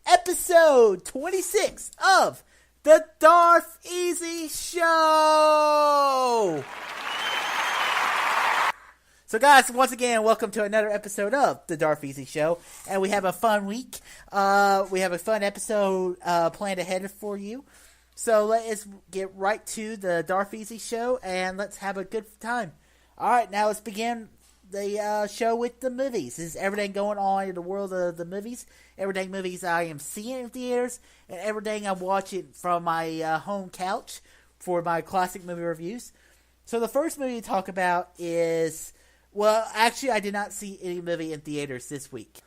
Episode 26 of the Darth Easy Show. So guys, once again, welcome to another episode of the Darth Easy Show. And we have a fun week. We have a fun episode planned ahead for you. So let's get right to the Darth Easy Show and let's have a good time. Alright, now let's begin the show with the movies. This is everything going on in the world of the movies. Everything movies I am seeing in theaters, and everything I'm watching from my home couch for my classic movie reviews. So the first movie to talk about is, well, actually I did not see any movie in theaters this week.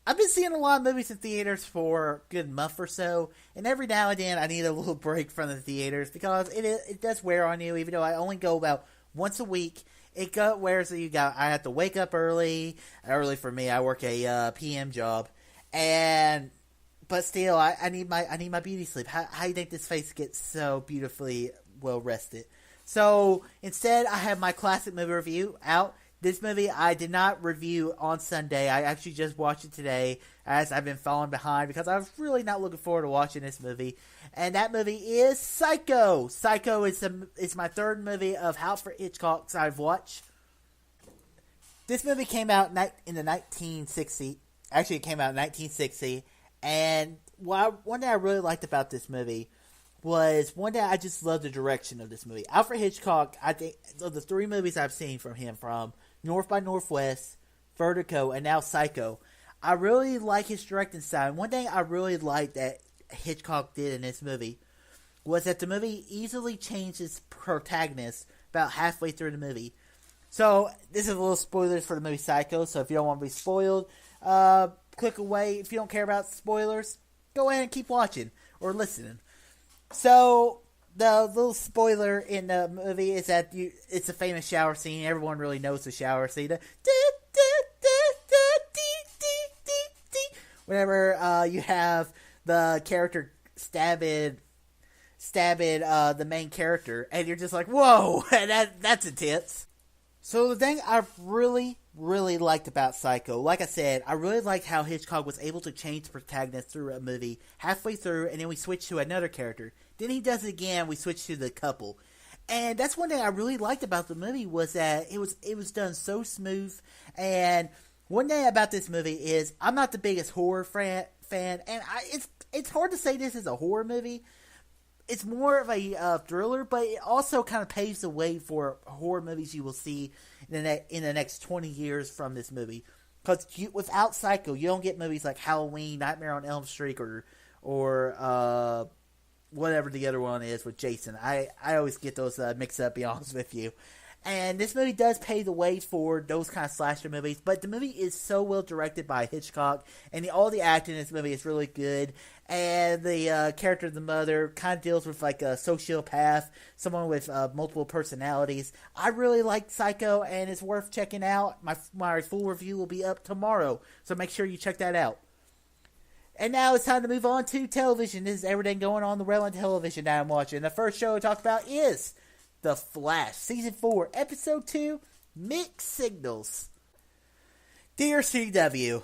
I've been seeing a lot of movies in theaters for a good month or so, and every now and then I need a little break from the theaters because it does wear on you, even though I only go about once a week. It wears you got. I have to wake up early. Early for me, I work a PM job, but still, I need my beauty sleep. How do you think this face gets so beautifully well rested? So instead, I have my classic movie review out. This movie I did not review on Sunday. I actually just watched it today, as I've been falling behind because I was really not looking forward to watching this movie. And that movie is Psycho. Psycho is my third movie of Alfred Hitchcock's I've watched. This movie came out in the 1960s. Actually, it came out in 1960. And one thing I really liked about this movie was one day I just loved the direction of this movie. Alfred Hitchcock, I think, of the three movies I've seen from him, from North by Northwest, Vertigo, and now Psycho, I really like his directing style. And one thing I really liked that Hitchcock did in this movie was that the movie easily changed its protagonist about halfway through the movie. So, this is a little spoilers for the movie Psycho, so if you don't want to be spoiled, click away. If you don't care about spoilers, go ahead and keep watching or listening. So, the little spoiler in the movie is that it's a famous shower scene. Everyone really knows the shower scene. Whenever you have the character stabbing the main character, and you're just like, whoa, that's intense. So the thing I really, really liked about Psycho, like I said, I really liked how Hitchcock was able to change the protagonist through a movie halfway through, and then we switch to another character. Then he does it again, we switch to the couple. And that's one thing I really liked about the movie was that it was done so smooth. And one thing about this movie is I'm not the biggest horror fan, and it's hard to say this is a horror movie. It's more of a thriller, but it also kind of paves the way for horror movies you will see in the next 20 years from this movie. Because without Psycho, you don't get movies like Halloween, Nightmare on Elm Street, or whatever the other one is with Jason. I always get those mixed up, to be honest with you. And this movie does pave the way for those kind of slasher movies, but the movie is so well directed by Hitchcock, and all the acting in this movie is really good. And the character of the mother kind of deals with like a sociopath, someone with multiple personalities. I really like Psycho, and it's worth checking out. My full review will be up tomorrow, so make sure you check that out. And now it's time to move on to television. This is everything going on the realm of television that I'm watching. The first show to talk about is The Flash, Season 4, Episode 2, Mixed Signals. Dear CW,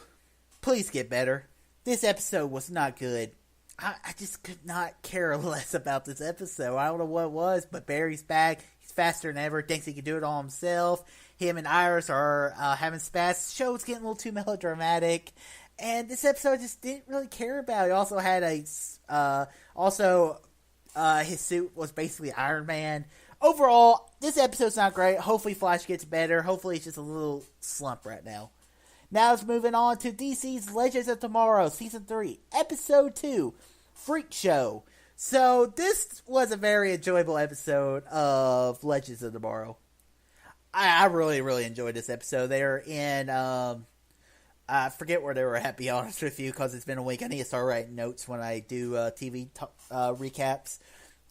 please get better. This episode was not good. I just could not care less about this episode. I don't know what it was, but Barry's back. He's faster than ever. Thinks he can do it all himself. Him and Iris are having spats. The show's getting a little too melodramatic. And this episode I just didn't really care about. He also had his suit was basically Iron Man. Overall, this episode's not great. Hopefully Flash gets better. Hopefully it's just a little slump right now. Now it's moving on to DC's Legends of Tomorrow, Season 3, Episode 2, Freakshow. So this was a very enjoyable episode of Legends of Tomorrow. I really, really enjoyed this episode. They're in... I forget where they were at, be honest with you, because it's been a week. I need to start writing notes when I do TV recaps.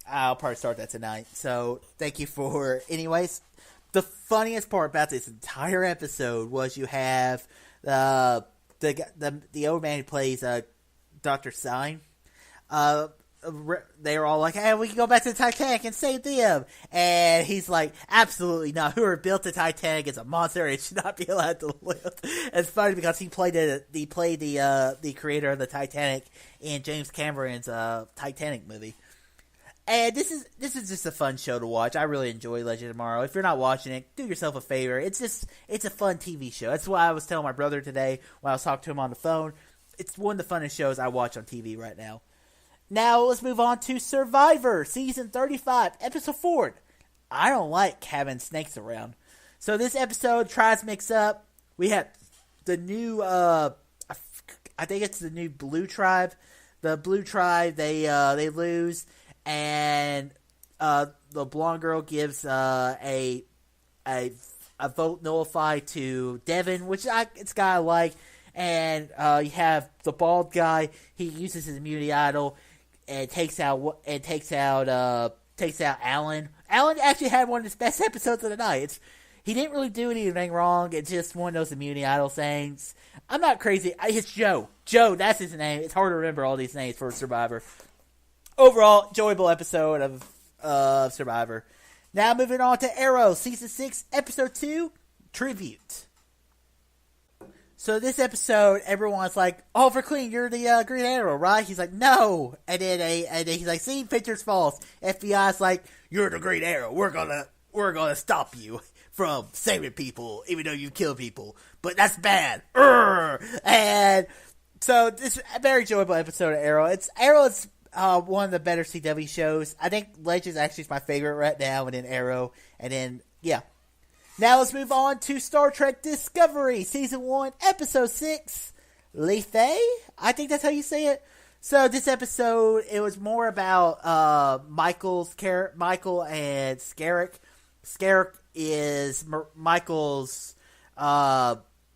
I'll probably start that tonight. So, thank you for... Anyways, the funniest part about this entire episode was you have the old man who plays Dr. Stein. They were all like, hey, we can go back to the Titanic and save them. And he's like, absolutely not. Whoever built the Titanic is a monster and should not be allowed to live. It's funny because he played the creator of the Titanic in James Cameron's Titanic movie. And this is just a fun show to watch. I really enjoy Legend of Tomorrow. If you're not watching it, do yourself a favor. It's a fun TV show. That's why I was telling my brother today when I was talking to him on the phone. It's one of the funnest shows I watch on TV right now. Now, let's move on to Survivor, Season 35, Episode 4. I don't like having snakes around. So this episode tries to mix up. We have the new, I think it's the new Blue Tribe. The Blue Tribe, they lose, and the blonde girl gives a vote nullified to Devin, which it's kind of like. And you have the bald guy. He uses his immunity idol and takes out Alan. Alan actually had one of his best episodes of the night. He didn't really do anything wrong. It's just one of those immunity idol things. I'm not crazy. It's Joe. Joe, that's his name. It's hard to remember all these names for Survivor. Overall, enjoyable episode of Survivor. Now moving on to Arrow, Season 6, Episode 2, Tribute. So this episode, everyone's like, Oliver Queen, you're the Green Arrow, right? He's like, no. And then he's like, see, picture's false. FBI's like, you're the Green Arrow. We're gonna stop you from saving people, even though you kill people. But that's bad. Urgh! And so this is a very enjoyable episode of Arrow. Arrow's one of the better CW shows. I think Legends actually is my favorite right now, and then Arrow, and then, yeah. Now let's move on to Star Trek Discovery, Season 1, Episode 6, Lethe? I think that's how you say it. So this episode, it was more about Michael and Scarrick. Scarrick is Michael's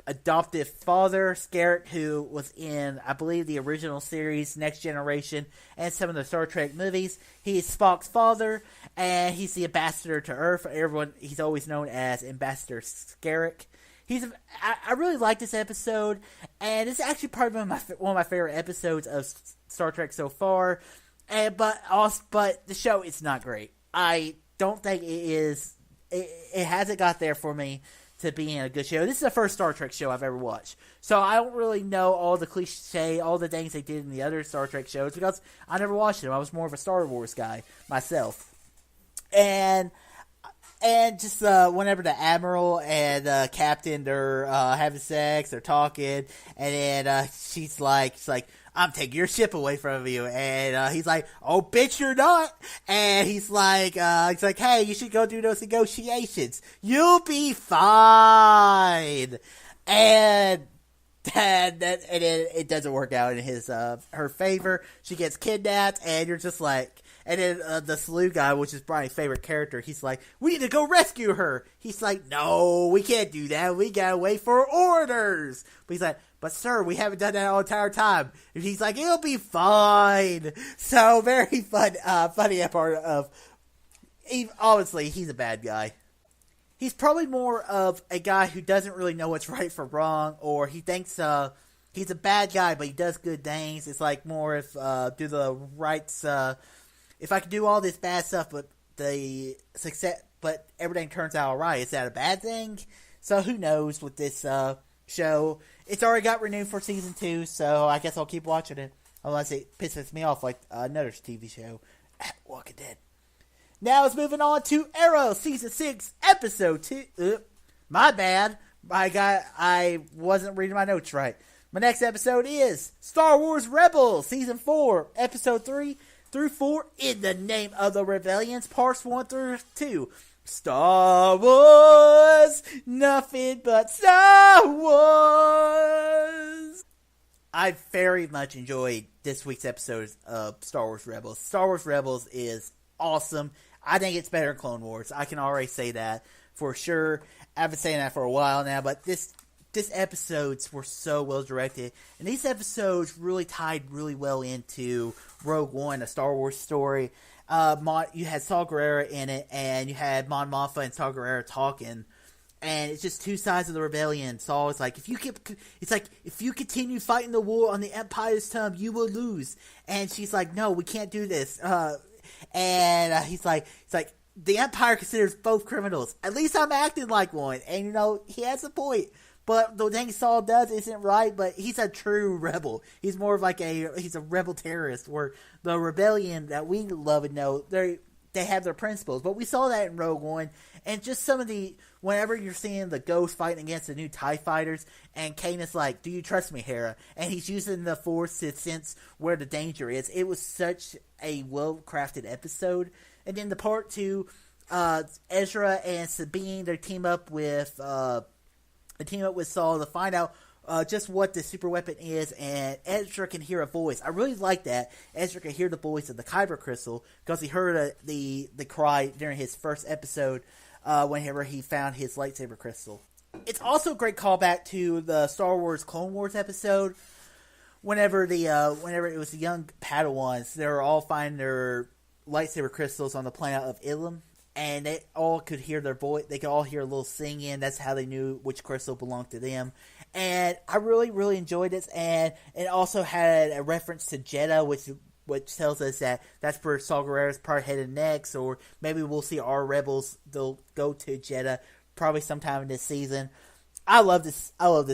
adoptive father. Scarrick, who was in, I believe, the original series, Next Generation, and some of the Star Trek movies. He's Spock's father, and he's the ambassador to Earth. Everyone, he's always known as Ambassador Scarrick. I really like this episode, and it's actually probably one of my favorite episodes of Star Trek so far. But the show is not great. I don't think it is. It hasn't got there for me to being a good show. This is the first Star Trek show I've ever watched, so I don't really know all the cliche, all the things they did in the other Star Trek shows because I never watched them. I was more of a Star Wars guy myself, and just whenever the Admiral and Captain they're having sex, they're talking, and then she's like, I'm taking your ship away from you. And he's like, oh, bitch, you're not. And he's like, hey, you should go do those negotiations. You'll be fine. And it doesn't work out in her favor. She gets kidnapped, and you're just like, and then the Slew guy, which is Brian's favorite character, he's like, we need to go rescue her. He's like, no, we can't do that. We gotta wait for orders. But he's like, but sir, we haven't done that all the entire time. And he's like, it'll be fine. So very funny part of, obviously, he's a bad guy. He's probably more of a guy who doesn't really know what's right from wrong, or he thinks he's a bad guy, but he does good things. It's like more if do the rights. If I could do all this bad stuff, but everything turns out all right, is that a bad thing? So who knows with this show? It's already got renewed for season 2, so I guess I'll keep watching it unless it pisses me off like another TV show, Walking Dead. Now it's moving on to Arrow, Season 6, Episode 2. My bad. I wasn't reading my notes right. My next episode is Star Wars Rebels, Season 4, Episode 3 through 4, In the Name of the Rebellions, Parts 1 through 2. Star Wars, nothing but Star Wars. I very much enjoyed this week's episode of Star Wars Rebels. Star Wars Rebels is awesome. I think it's better than Clone Wars. I can already say that for sure. I've been saying that for a while now, but this episodes were so well directed, and these episodes really tied really well into Rogue One, a Star Wars story. You had Saw Gerrera in it, and you had Mon Mothma and Saw Gerrera talking, and it's just two sides of the rebellion. Saw is like, if you continue fighting the war on the Empire's term, you will lose. And she's like, no, we can't do this. And he's like, the Empire considers both criminals. At least I'm acting like one. And, he has a point. But the thing Saul does isn't right, but he's a true rebel. He's more of like he's a rebel terrorist, where the rebellion that we love and know, they have their principles. But we saw that in Rogue One. And just some of whenever you're seeing the Ghost fighting against the new TIE fighters, and Kanan's like, do you trust me, Hera? And he's using the Force to sense where the danger is. It was such a well-crafted episode. And then the part 2, Ezra and Sabine, they team up with Saul to find out just what the super weapon is, and Ezra can hear a voice. I really like that. Ezra can hear the voice of the Kyber crystal, because he heard the cry during his first episode whenever he found his lightsaber crystal. It's also a great callback to the Star Wars Clone Wars episode, whenever it was the young Padawans, they were all finding their lightsaber crystals on the planet of Ilum, and they all could hear their voice. They could all hear a little singing. That's how they knew which crystal belonged to them. And I really, really enjoyed this. And it also had a reference to Jeddah, which tells us that that's where Saw Gerrera's part headed next. Or maybe we'll see our rebels. They'll go to Jeddah probably sometime in this season. I love this. I love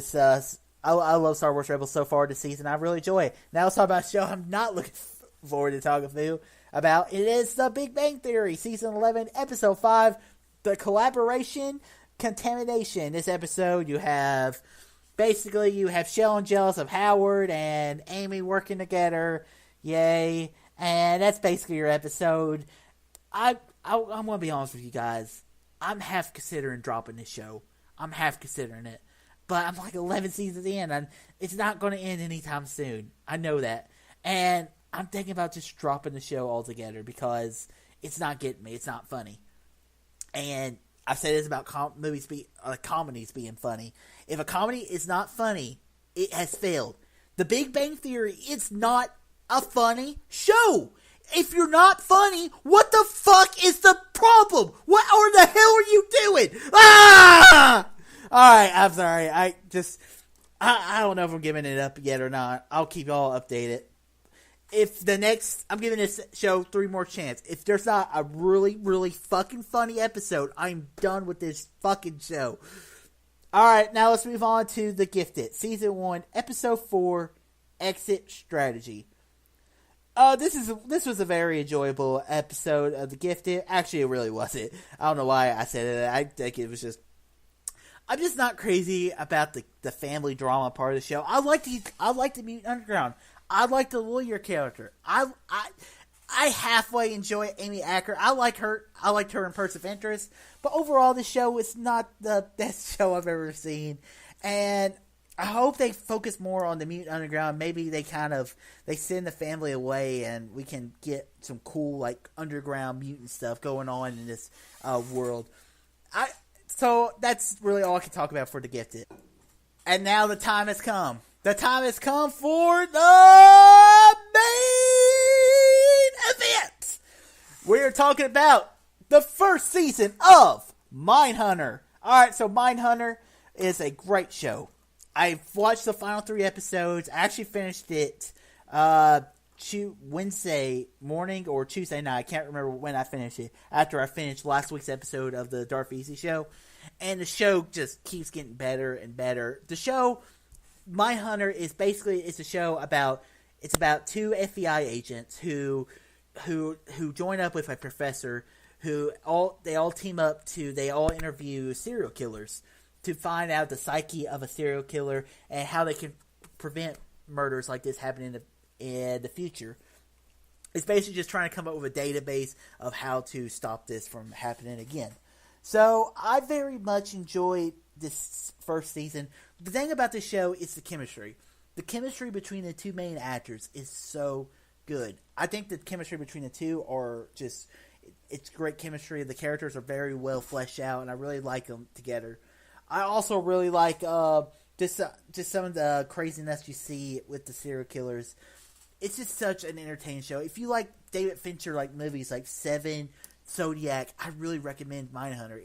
Star Wars Rebels so far this season. I really enjoy it. Now let's talk about a show I'm not looking forward to talking to you about. It is The Big Bang Theory, Season 11, Episode 5, The Collaboration, Contamination. This episode, you have Shell and Jealous of Howard and Amy working together. Yay. And that's basically your episode. I'm going to be honest with you guys. I'm half considering dropping this show. I'm half considering it. But I'm like 11 seasons in, and it's not going to end anytime soon. I know that. And I'm thinking about just dropping the show altogether, because it's not getting me. It's not funny. And I've said this about comedies being funny. If a comedy is not funny, it has failed. The Big Bang Theory is not a funny show. If you're not funny, what the fuck is the problem? What the hell are you doing? Ah! Alright, I'm sorry. I don't know if I'm giving it up yet or not. I'll keep y'all updated. I'm giving this show 3 more chances. If there's not a really, really fucking funny episode, I'm done with this fucking show. Alright, now let's move on to The Gifted. Season 1, Episode 4, Exit Strategy. This was a very enjoyable episode of The Gifted. Actually, it really wasn't. I don't know why I said it. I think it was just... I'm just not crazy about the family drama part of the show. I like the Mutant Underground. I like the lawyer character. I halfway enjoy Amy Acker. I liked her in Person of Interest, but overall, the show is not the best show I've ever seen, and I hope they focus more on the Mutant Underground. Maybe they send the family away, and we can get some cool like underground mutant stuff going on in this world. So that's really all I can talk about for The Gifted. And now the time has come. The time has come for the main event. We're talking about the first season of Mindhunter. Alright, so Mindhunter is a great show. I've watched the final 3 episodes. I actually finished it Wednesday morning or Tuesday night. I can't remember when I finished it. After I finished last week's episode of the Darth Show. And the show just keeps getting better and better. The show, Mindhunter, is basically a show about 2 FBI agents who join up with a professor who all team up they all interview serial killers to find out the psyche of a serial killer and how they can prevent murders like this happening in the future. It's basically just trying to come up with a database of how to stop this from happening again. So I very much enjoyed this first season. The thing about this show is the chemistry. The chemistry between the 2 main actors is so good. I think the chemistry between the 2 are just, it's great chemistry. The characters are very well fleshed out, and I really like them together. I also really like just some of the craziness you see with the serial killers. It's just such an entertaining show. If you like David Fincher like movies like Seven, Zodiac, I really recommend Mindhunter.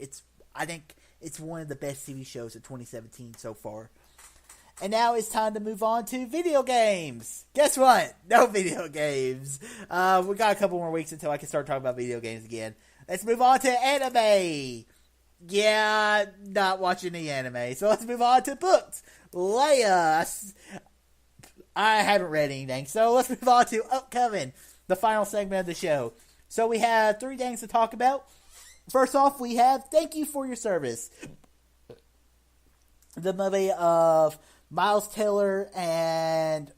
I think it's one of the best TV shows of 2017 so far. And now it's time to move on to video games. Guess what? No video games. We got a couple more weeks until I can start talking about video games again. Let's move on to anime. Yeah, not watching the anime. So let's move on to books. Leia. I haven't read anything. So let's move on to upcoming, the final segment of the show. So we have 3 things to talk about. First off, we have Thank You for Your Service. The movie of Miles Teller, and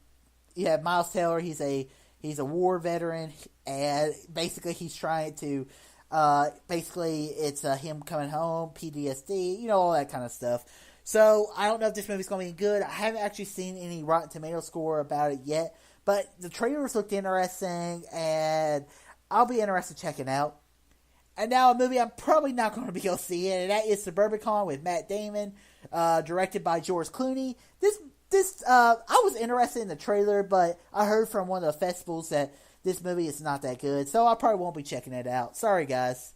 Miles Teller, he's a war veteran, and basically he's trying to it's him coming home, PTSD, all that kind of stuff. So I don't know if this movie's going to be good. I haven't actually seen any Rotten Tomato score about it yet, but the trailers looked interesting, and I'll be interested in checking out. And now a movie I'm probably not going to be able to see, and that is Subricon with Matt Damon, directed by George Clooney. I was interested in the trailer, but I heard from one of the festivals that this movie is not that good, so I probably won't be checking it out. Sorry, guys.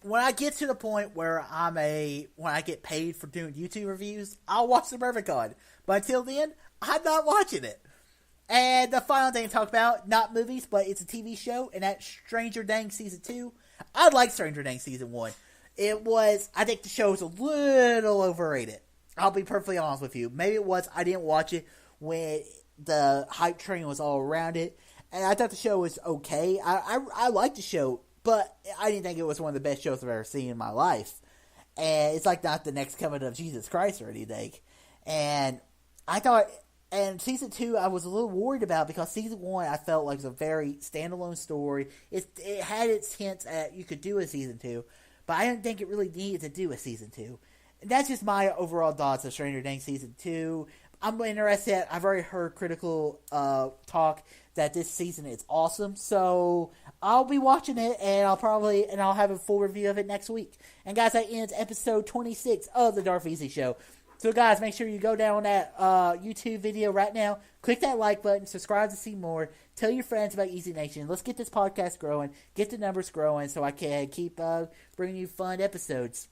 When I get to the point where when I get paid for doing YouTube reviews, I'll watch Suburbicon. But until then, I'm not watching it. And the final thing to talk about, not movies, but it's a TV show, and that's Stranger Things Season 2. I like Stranger Things Season 1. I think the show was a little overrated. I'll be perfectly honest with you. Maybe it was, I didn't watch it when the hype train was all around it. And I thought the show was okay. I liked the show, but I didn't think it was one of the best shows I've ever seen in my life. And it's like not the next coming of Jesus Christ or anything. And I thought, and Season 2 I was a little worried about because Season 1 I felt like was a very standalone story. It had its hints at you could do a Season 2, but I didn't think it really needed to do a Season 2. And that's just my overall thoughts of Stranger Things Season 2. I'm interested. I've already heard critical talk that this season is awesome, so I'll be watching it, and I'll have a full review of it next week. And guys, that ends episode 26 of the Darth Show. So guys, make sure you go down on that YouTube video right now, click that like button, subscribe to see more, tell your friends about Easy Nation. Let's get this podcast growing, get the numbers growing, so I can keep bringing you fun episodes.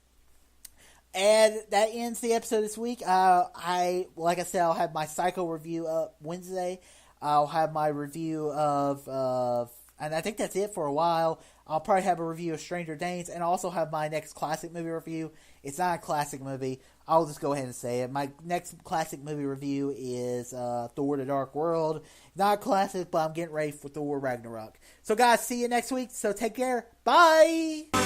And that ends the episode this week. Like I said, I'll have my Psycho review up Wednesday. I'll have my review of and I think that's it for a while. I'll probably have a review of Stranger Things, and also have my next classic movie review. It's not a classic movie. I'll just go ahead and say it. My next classic movie review is Thor: The Dark World. Not a classic, but I'm getting ready for Thor: Ragnarok. So guys, see you next week. So take care. Bye!